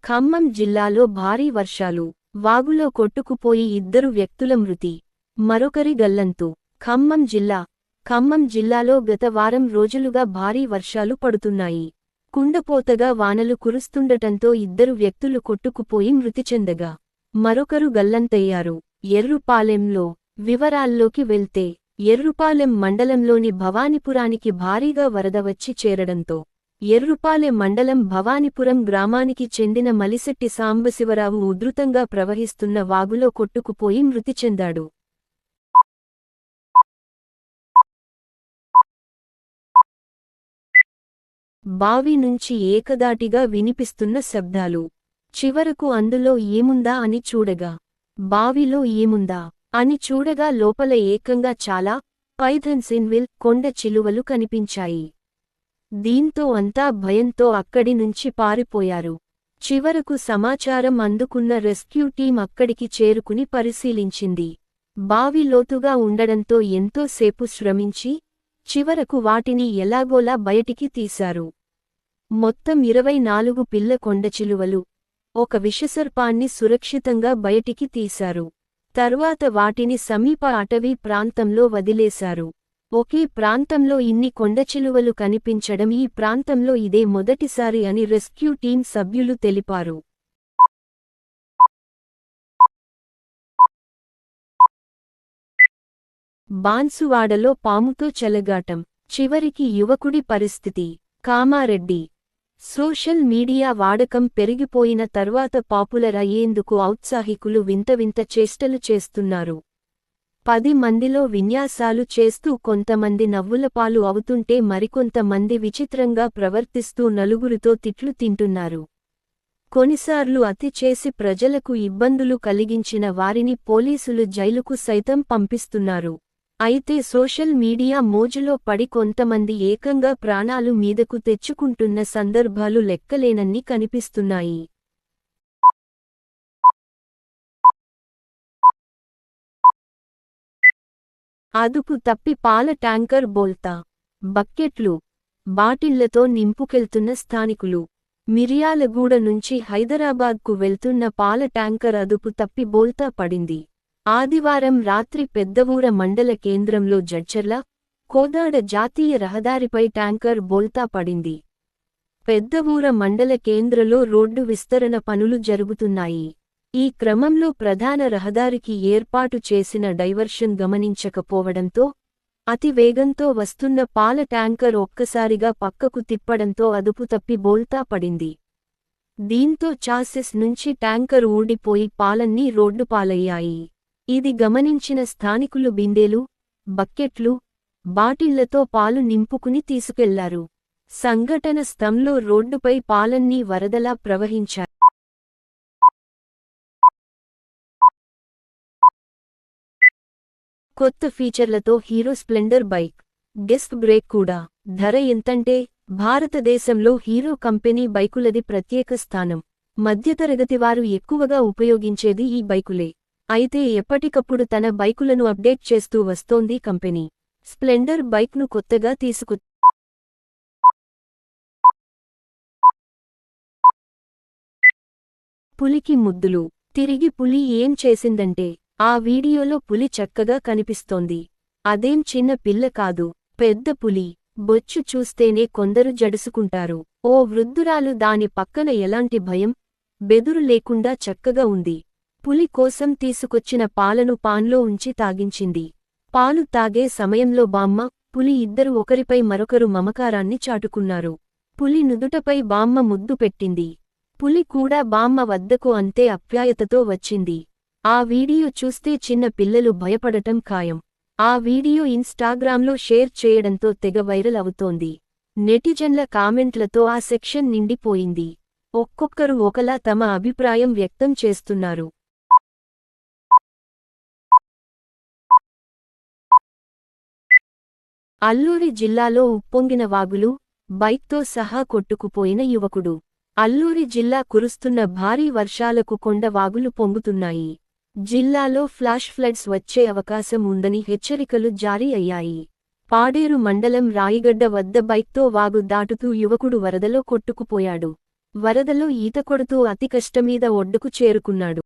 ఖమ్మం జిల్లాలో భారీ వర్షాలు, వాగులో కొట్టుకుపోయి 2 వ్యక్తుల మృతి, మరొకరి గల్లంతు. ఖమ్మం జిల్లాలో గత వారం రోజులుగా భారీ వర్షాలు పడుతున్నాయి. కుండపోతగా వానలు కురుస్తుండటంతో 2 వ్యక్తులు కొట్టుకుపోయి మృతి చెందగా మరొకరు గల్లంతయ్యారు. ఎర్రుపాలెంలో వివరాల్లోకి వెళ్తే, ఎర్రుపాలెం మండలంలోని భవానిపురానికి భారీగా వరద వచ్చి చేరడంతో ఎర్రుపాలెం మండలం భవానిపురం గ్రామానికి చెందిన మలిశెట్టి సాంబశివరావు ఉధృతంగా ప్రవహిస్తున్న వాగులో కొట్టుకుపోయి మృతి చెందాడు. బావి నుంచి ఏకదాటిగా వినిపిస్తున్న శబ్దాలు. చివరకు అందులో ఏముందా అని చూడగా, బావిలో ఏముందా అని చూడగా లోపల ఏకంగా చాలా పైథన్స్ ఇన్విల్ కొండ చిలువలు కనిపించాయి. దీంతో అంతా భయంతో అక్కడి నుంచి పారిపోయారు. చివరకు సమాచారం అందుకున్న రెస్క్యూ టీం అక్కడికి చేరుకుని పరిశీలించింది. బావి లోతుగా ఉండడంతో ఎంతో సేపు శ్రమించి చివరకు వాటిని ఎలాగోలా బయటికి తీశారు. మొత్తం 24 పిల్ల కొండచిలువలు, ఒక విషసర్పాన్ని సురక్షితంగా బయటికి తీశారు. తర్వాత వాటిని సమీప అటవీ ప్రాంతంలో వదిలేశారు. ఒకే ప్రాంతంలో ఇన్ని కొండచిలువలు కనిపించడం ఈ ప్రాంతంలో ఇదే మొదటిసారి అని రెస్క్యూ టీం సభ్యులు తెలిపారు. బాన్సువాడలో పాముతో చెలగాటం, చివరికి యువకుడి పరిస్థితి. కామారెడ్డి సోషల్ మీడియా వాడకం పెరిగిపోయిన తర్వాత పాపులర్ అయ్యేందుకు ఔత్సాహికులు వింత వింత చేష్టలు చేస్తున్నారు. 10 మందిలో విన్యాసాలు చేస్తూ కొంతమంది నవ్వులపాలు అవుతుంటే మరికొంతమంది విచిత్రంగా ప్రవర్తిస్తూ నలుగురితో తిట్లు తింటున్నారు. కొన్నిసార్లు అతి చేసి ప్రజలకు ఇబ్బందులు కలిగించిన వారిని పోలీసులు జైలుకు సైతం పంపిస్తున్నారు. అయితే సోషల్ మీడియా మోజులో పడి కొంతమంది ఏకంగా ప్రాణాలు మీదకు తెచ్చుకుంటున్న సందర్భాలు లెక్కలేనన్ని కనిపిస్తున్నాయి. అదుపు తప్పి పాల ట్యాంకర్ బోల్తా, బక్కెట్లు, బాటిళ్లతో నింపుకెళ్తున్న స్థానికులు. మిర్యాలగూడ నుంచి హైదరాబాద్కు వెళ్తున్న పాల ట్యాంకర్ అదుపు తప్పి బోల్తా పడింది. ఆదివారం రాత్రి పెద్దవూర మండల కేంద్రంలో జడ్చర్ల, కోదాడ జాతీయ రహదారిపై ట్యాంకర్ బోల్తా పడింది. పెద్దవూర మండల కేంద్రలో రోడ్డు విస్తరణ పనులు జరుగుతున్నాయి. ఈ క్రమంలో ప్రధాన రహదారికి ఏర్పాటు చేసిన డైవర్షన్ గమనించకపోవడంతో అతి వేగంతో వస్తున్న పాల ట్యాంకర్ ఒక్కసారిగా పక్కకు తిప్పడంతో అదుపు తప్పి బోల్తా పడింది. దీంతో చాసెస్ నుంచి ట్యాంకర్ ఊడిపోయి పాలన్నీ రోడ్డుపాలయ్యాయి. ఇది గమనించిన స్థానికులు బిందెలు, బక్కెట్లు, బాటిళ్లతో పాలు నింపుకుని తీసుకెళ్లారు. సంఘటన స్థలంలో రోడ్డుపై పాలన్నీ వరదలా ప్రవహించాయి. కొత్త ఫీచర్లతో Hero Splendor bike, disc brake కూడా. ధర ఎంతంటే, భారతదేశంలో హీరో కంపెనీ బైకులది ప్రత్యేక స్థానం. మధ్యతరగతివారు ఎక్కువగా ఉపయోగించేది ఈ బైకులే. అయితే ఎప్పటికప్పుడు తన బైకులను అప్డేట్ చేస్తూ వస్తోంది కంపెనీ. స్ప్లెండర్ బైక్ను కొత్తగా పులికి ముద్దులు. తిరిగి పులి ఏం చేసిందంటే, ఆ వీడియోలో పులి చక్కగా కనిపిస్తోంది. అదేం చిన్న పిల్ల కాదు, పెద్ద పులి. బొచ్చు చూస్తేనే కొందరు జడుసుకుంటారు. ఓ వృద్ధురాలు దాని పక్కన ఎలాంటి భయం, బెదురు లేకుండా చక్కగా ఉంది. పులి కోసం తీసుకొచ్చిన పాలను పాన్లో ఉంచి తాగించింది. పాలు తాగే సమయంలో బామ్మ, పులి ఇద్దరు ఒకరిపై మరొకరు మమకారాన్ని చాటుకున్నారు. పులి నుదుటపై బామ్మ ముద్దు పెట్టింది. పులి కూడా బామ్మ వద్దకు అంతే ఆప్యాయతతో వచ్చింది. ఆ వీడియో చూస్తే చిన్న పిల్లలు భయపడటం ఖాయం. ఆ వీడియో ఇన్స్టాగ్రామ్లో షేర్ చేయడంతో తెగ వైరల్ అవుతోంది. నెటిజన్ల కామెంట్లతో ఆ సెక్షన్ నిండిపోయింది. ఒక్కొక్కరు ఒకలా తమ అభిప్రాయం వ్యక్తం చేస్తున్నారు. అల్లూరి జిల్లాలో ఉప్పొంగిన వాగులు, బైక్తో సహా కొట్టుకుపోయిన యువకుడు. అల్లూరి జిల్లా కురుస్తున్న భారీ వర్షాలకు కొండ వాగులు పొంగుతున్నాయి. జిల్లాలో ఫ్లాష్ ఫ్లడ్స్ వచ్చే అవకాశం ఉందని హెచ్చరికలు జారీ అయ్యాయి. పాడేరు మండలం రాయిగడ్డ వద్ద బైక్తో వాగు దాటుతూ యువకుడు వరదలో కొట్టుకుపోయాడు. వరదలో ఈత కొడుతూ అతి కష్టమీద ఒడ్డుకు చేరుకున్నాడు.